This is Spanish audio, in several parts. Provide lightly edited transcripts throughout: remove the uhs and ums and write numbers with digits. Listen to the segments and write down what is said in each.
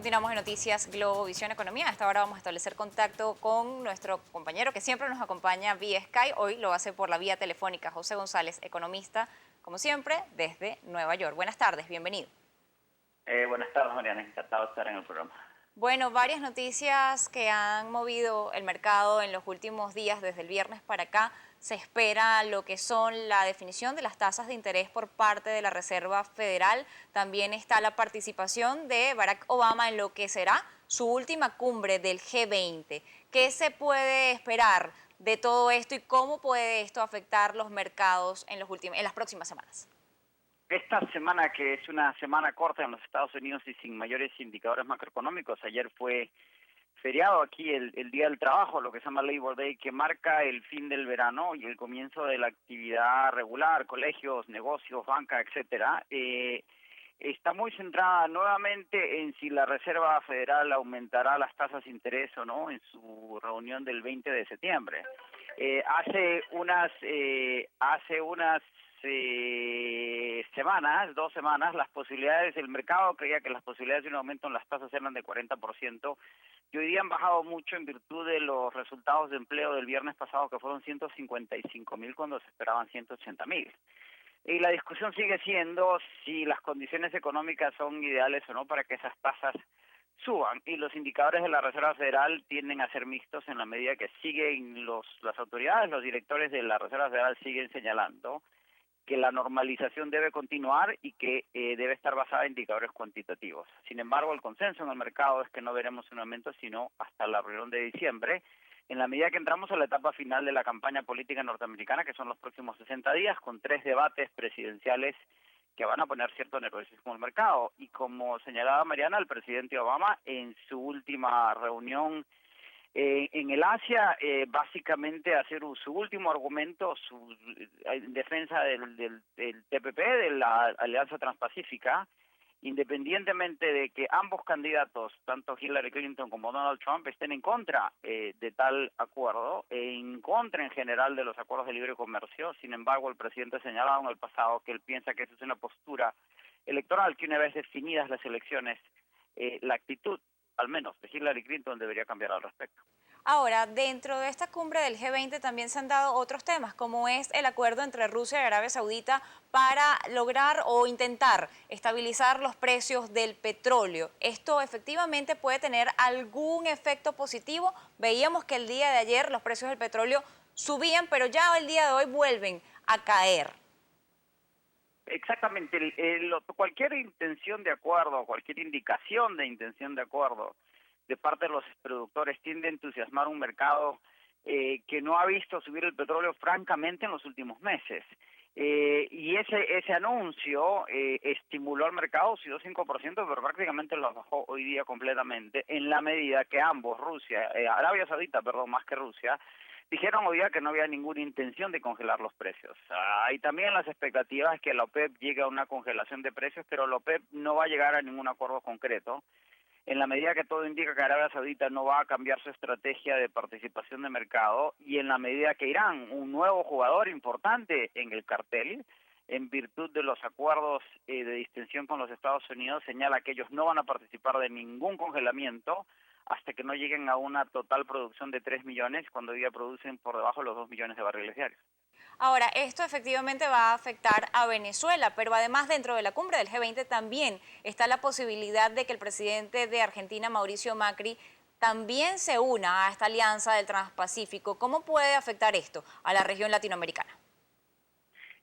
Continuamos en Noticias Globovisión Economía. A esta hora vamos a establecer contacto con nuestro compañero que siempre nos acompaña vía Skype. Hoy lo hace por la vía telefónica, José González, economista, como siempre, desde Nueva York. Buenas tardes, bienvenido. Buenas tardes, Mariana. Encantado de estar en el programa. Bueno, varias noticias que han movido el mercado en los últimos días, desde el viernes para acá. Se espera lo que son la definición de las tasas de interés por parte de la Reserva Federal. También está la participación de Barack Obama en lo que será su última cumbre del G20. ¿Qué se puede esperar de todo esto y cómo puede esto afectar los mercados en las próximas semanas? Esta semana, que es una semana corta en los Estados Unidos y sin mayores indicadores macroeconómicos, ayer fue feriado aquí el Día del Trabajo, lo que se llama Labor Day, que marca el fin del verano y el comienzo de la actividad regular, colegios, negocios, banca, etcétera. Está muy centrada nuevamente en si la Reserva Federal aumentará las tasas de interés o no en su reunión del 20 de septiembre. Hace unas semanas, 2 semanas, las posibilidades del mercado creía que las posibilidades de un aumento en las tasas eran de 40%, y hoy día han bajado mucho en virtud de los resultados de empleo del viernes pasado, que fueron 155.000 cuando se esperaban 180.000. Y la discusión sigue siendo si las condiciones económicas son ideales o no para que esas tasas suban, y los indicadores de la Reserva Federal tienden a ser mixtos en la medida que siguen las autoridades, los directores de la Reserva Federal siguen señalando que la normalización debe continuar y que debe estar basada en indicadores cuantitativos. Sin embargo, el consenso en el mercado es que no veremos un aumento sino hasta la reunión de diciembre, en la medida que entramos a la etapa final de la campaña política norteamericana, que son los próximos 60 días, con 3 debates presidenciales que van a poner cierto nerviosismo al mercado. Y como señalaba Mariana, el presidente Obama en su última reunión en el Asia, básicamente hacer su último argumento en defensa del TPP, de la Alianza Transpacífica, independientemente de que ambos candidatos, tanto Hillary Clinton como Donald Trump, estén en contra de tal acuerdo, en contra en general de los acuerdos de libre comercio. Sin embargo, el presidente ha señalado en el pasado que él piensa que esa es una postura electoral, que una vez definidas las elecciones, la actitud, al menos, de Hillary Clinton debería cambiar al respecto. Ahora, dentro de esta cumbre del G20 también se han dado otros temas, como es el acuerdo entre Rusia y Arabia Saudita para lograr o intentar estabilizar los precios del petróleo. ¿Esto efectivamente puede tener algún efecto positivo? Veíamos que el día de ayer los precios del petróleo subían, pero ya el día de hoy vuelven a caer. Exactamente, cualquier intención de acuerdo, cualquier indicación de intención de acuerdo de parte de los productores tiende a entusiasmar un mercado que no ha visto subir el petróleo francamente en los últimos meses. Y ese anuncio estimuló al mercado, subió 5%, pero prácticamente lo bajó hoy día completamente, en la medida que ambos, Arabia Saudita, perdón, más que Rusia, dijeron hoy día que no había ninguna intención de congelar los precios. Hay también las expectativas que la OPEP llegue a una congelación de precios, pero la OPEP no va a llegar a ningún acuerdo concreto, en la medida que todo indica que Arabia Saudita no va a cambiar su estrategia de participación de mercado, y en la medida que Irán, un nuevo jugador importante en el cartel, en virtud de los acuerdos de distensión con los Estados Unidos, señala que ellos no van a participar de ningún congelamiento hasta que no lleguen a una total producción de 3 millones, cuando hoy día producen por debajo de los 2 millones de barriles diarios. Ahora, esto efectivamente va a afectar a Venezuela, pero además dentro de la cumbre del G20 también está la posibilidad de que el presidente de Argentina, Mauricio Macri, también se una a esta alianza del Transpacífico. ¿Cómo puede afectar esto a la región latinoamericana?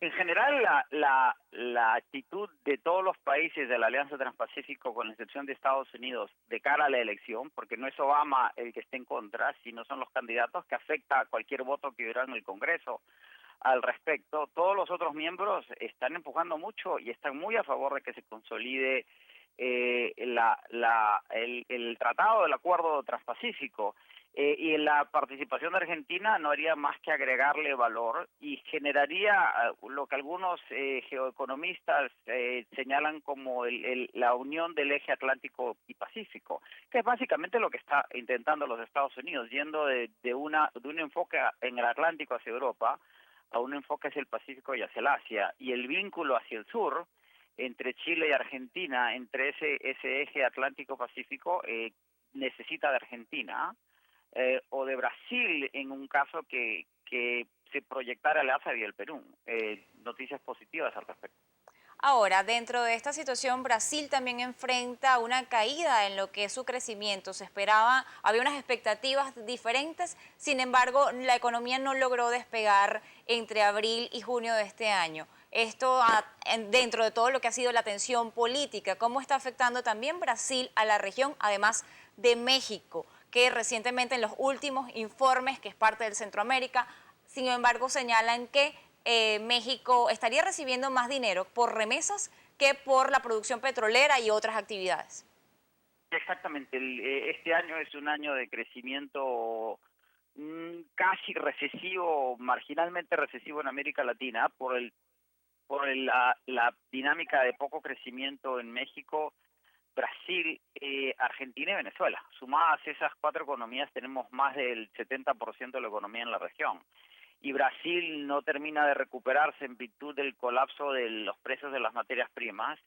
En general, la actitud de todos los países de la Alianza Transpacífico, con la excepción de Estados Unidos, de cara a la elección, porque no es Obama el que esté en contra, sino son los candidatos, que afecta a cualquier voto que hubiera en el Congreso al respecto. Todos los otros miembros están empujando mucho y están muy a favor de que se consolide el tratado del acuerdo transpacífico. Y la participación de Argentina no haría más que agregarle valor y generaría lo que algunos geoeconomistas señalan como la unión del eje Atlántico y Pacífico, que es básicamente lo que está intentando los Estados Unidos, yendo de un enfoque en el Atlántico hacia Europa a un enfoque hacia el Pacífico y hacia el Asia, y el vínculo hacia el sur entre Chile y Argentina, entre ese eje Atlántico-Pacífico, necesita de Argentina, o de Brasil en un caso que se proyectara el ASA y el Perú. Noticias positivas al respecto. Ahora, dentro de esta situación, Brasil también enfrenta una caída en lo que es su crecimiento. Se esperaba, había unas expectativas diferentes, sin embargo, la economía no logró despegar entre abril y junio de este año. Esto dentro de todo lo que ha sido la tensión política, ¿cómo está afectando también Brasil a la región, además de México, que recientemente en los últimos informes, que es parte del Centroamérica, sin embargo, señalan que México estaría recibiendo más dinero por remesas que por la producción petrolera y otras actividades? Exactamente, este año es un año de crecimiento casi recesivo, marginalmente recesivo en América Latina la dinámica de poco crecimiento en México, Brasil, Argentina y Venezuela. Sumadas esas cuatro economías tenemos más del 70% de la economía en la región. Y Brasil no termina de recuperarse en virtud del colapso de los precios de las materias primas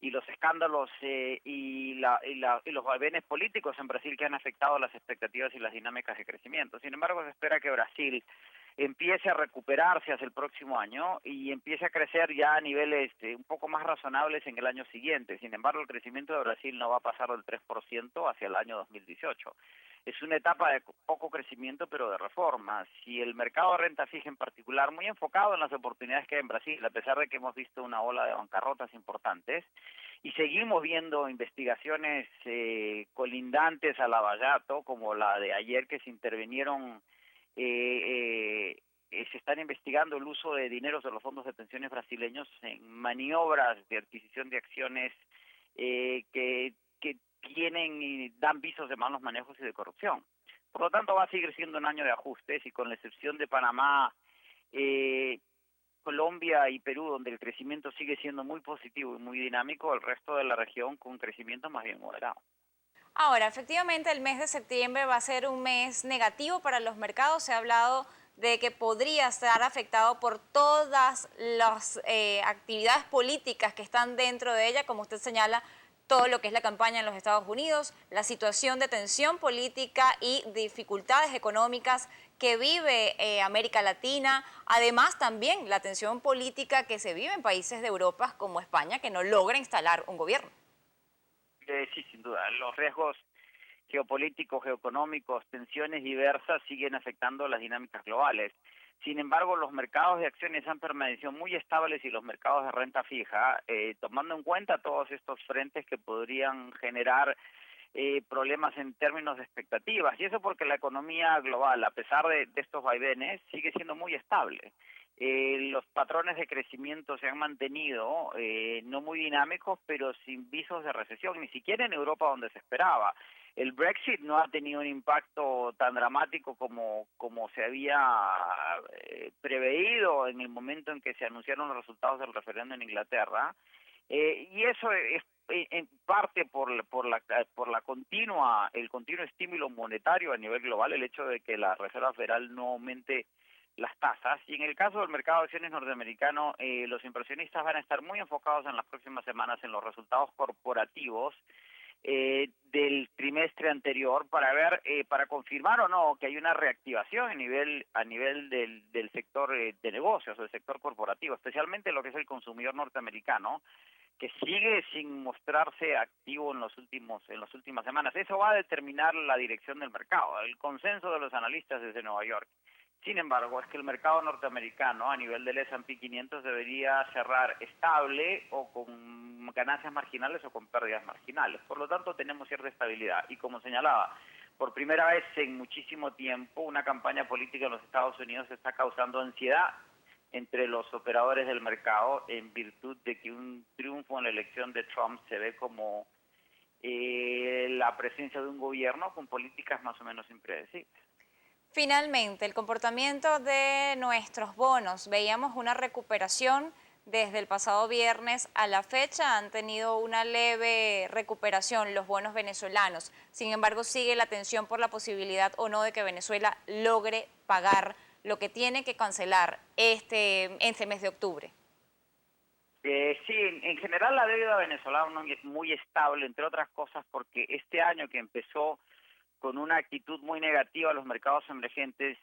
y los escándalos y los vaivenes políticos en Brasil que han afectado las expectativas y las dinámicas de crecimiento. Sin embargo, se espera que Brasil empiece a recuperarse hacia el próximo año y empiece a crecer ya a niveles un poco más razonables en el año siguiente. Sin embargo, el crecimiento de Brasil no va a pasar del 3% hacia el año 2018. Es una etapa de poco crecimiento, pero de reforma. Si el mercado de renta fija en particular, muy enfocado en las oportunidades que hay en Brasil, a pesar de que hemos visto una ola de bancarrotas importantes, y seguimos viendo investigaciones colindantes a Lavallato, como la de ayer que se intervinieron, se están investigando el uso de dineros de los fondos de pensiones brasileños en maniobras de adquisición de acciones que tienen y dan visos de malos manejos y de corrupción. Por lo tanto, va a seguir siendo un año de ajustes y con la excepción de Panamá, Colombia y Perú, donde el crecimiento sigue siendo muy positivo y muy dinámico, el resto de la región con crecimiento más bien moderado. Ahora, efectivamente, el mes de septiembre va a ser un mes negativo para los mercados. Se ha hablado de que podría estar afectado por todas las actividades políticas que están dentro de ella, como usted señala, todo lo que es la campaña en los Estados Unidos, la situación de tensión política y dificultades económicas que vive América Latina, además también la tensión política que se vive en países de Europa como España, que no logra instalar un gobierno. Sí, sin duda. Los riesgos geopolíticos, geoeconómicos, tensiones diversas siguen afectando las dinámicas globales. Sin embargo, los mercados de acciones han permanecido muy estables y los mercados de renta fija, tomando en cuenta todos estos frentes que podrían generar problemas en términos de expectativas. Y eso porque la economía global, a pesar de estos vaivenes, sigue siendo muy estable. Los patrones de crecimiento se han mantenido no muy dinámicos, pero sin visos de recesión, ni siquiera en Europa donde se esperaba. El Brexit no ha tenido un impacto tan dramático como se había preveído en el momento en que se anunciaron los resultados del referéndum en Inglaterra, y eso es en parte por el continuo estímulo monetario a nivel global, el hecho de que la Reserva Federal no aumente las tasas. Y en el caso del mercado de acciones norteamericano, los inversionistas van a estar muy enfocados en las próximas semanas en los resultados corporativos del trimestre anterior para ver, para confirmar o no que hay una reactivación a nivel del sector de negocios o del sector corporativo, especialmente lo que es el consumidor norteamericano, que sigue sin mostrarse activo en las últimas semanas. Eso va a determinar la dirección del mercado. El consenso de los analistas desde Nueva York, sin embargo, es que el mercado norteamericano a nivel del S&P 500 debería cerrar estable o con ganancias marginales o con pérdidas marginales. Por lo tanto, tenemos cierta estabilidad. Y como señalaba, por primera vez en muchísimo tiempo, una campaña política en los Estados Unidos está causando ansiedad entre los operadores del mercado en virtud de que un triunfo en la elección de Trump se ve como la presencia de un gobierno con políticas más o menos impredecibles. Finalmente, el comportamiento de nuestros bonos. Veíamos una recuperación desde el pasado viernes a la fecha. Han tenido una leve recuperación los bonos venezolanos. Sin embargo, sigue la tensión por la posibilidad o no de que Venezuela logre pagar lo que tiene que cancelar este mes de octubre. Sí, en general la deuda venezolana es muy estable, entre otras cosas porque este año que empezó con una actitud muy negativa a los mercados emergentes,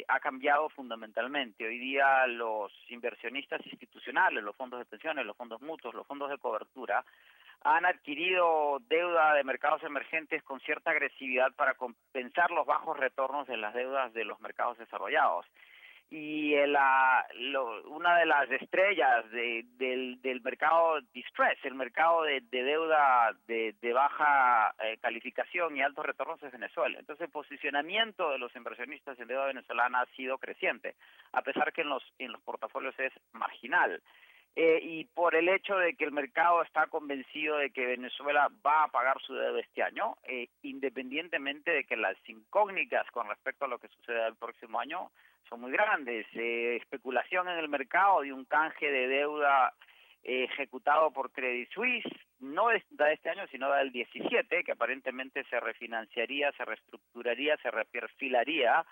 ha cambiado fundamentalmente. Hoy día los inversionistas institucionales, los fondos de pensiones, los fondos mutuos, los fondos de cobertura, han adquirido deuda de mercados emergentes con cierta agresividad para compensar los bajos retornos de las deudas de los mercados desarrollados. Y una de las estrellas del mercado distress, el mercado de deuda de baja calificación y altos retornos es Venezuela. Entonces el posicionamiento de los inversionistas en deuda venezolana ha sido creciente, a pesar que en los portafolios es marginal. Y por el hecho de que el mercado está convencido de que Venezuela va a pagar su deuda este año, independientemente de que las incógnitas con respecto a lo que suceda el próximo año son muy grandes. Especulación en el mercado de un canje de deuda ejecutado por Credit Suisse, no de este año, sino del 17, que aparentemente se refinanciaría, se reestructuraría, se reperfilaría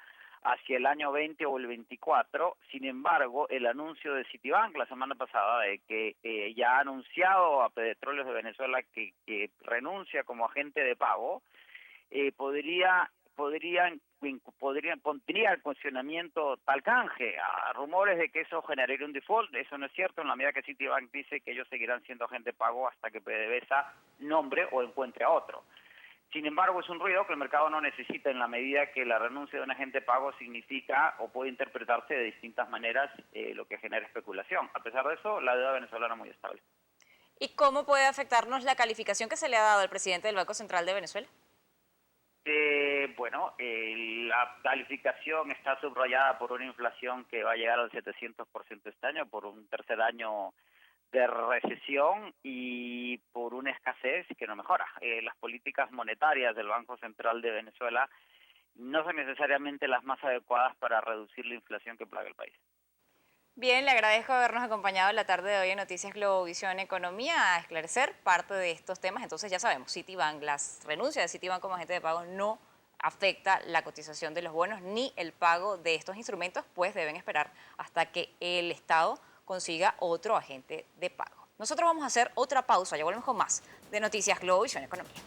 hacia el año 20 o el 24. Sin embargo, el anuncio de Citibank la semana pasada de que ya ha anunciado a Petróleos de Venezuela que renuncia como agente de pago, pondría en cuestionamiento tal canje, a rumores de que eso generaría un default. Eso no es cierto, en la medida que Citibank dice que ellos seguirán siendo agente de pago hasta que PDVSA nombre o encuentre a otro. Sin embargo, es un ruido que el mercado no necesita en la medida que la renuncia de un agente de pago significa o puede interpretarse de distintas maneras, lo que genera especulación. A pesar de eso, la deuda venezolana es muy estable. ¿Y cómo puede afectarnos la calificación que se le ha dado al presidente del Banco Central de Venezuela? La calificación está subrayada por una inflación que va a llegar al 700% este año, por un tercer año de recesión y por una escasez que no mejora. Las políticas monetarias del Banco Central de Venezuela no son necesariamente las más adecuadas para reducir la inflación que plaga el país. Bien, le agradezco habernos acompañado la tarde de hoy en Noticias Globovisión Economía a esclarecer parte de estos temas. Entonces ya sabemos, Citibank, las renuncias de Citibank como agente de pago no afecta la cotización de los bonos ni el pago de estos instrumentos, pues deben esperar hasta que el Estado consiga otro agente de pago. Nosotros vamos a hacer otra pausa, ya volvemos con más de Noticias Globovisión Economía.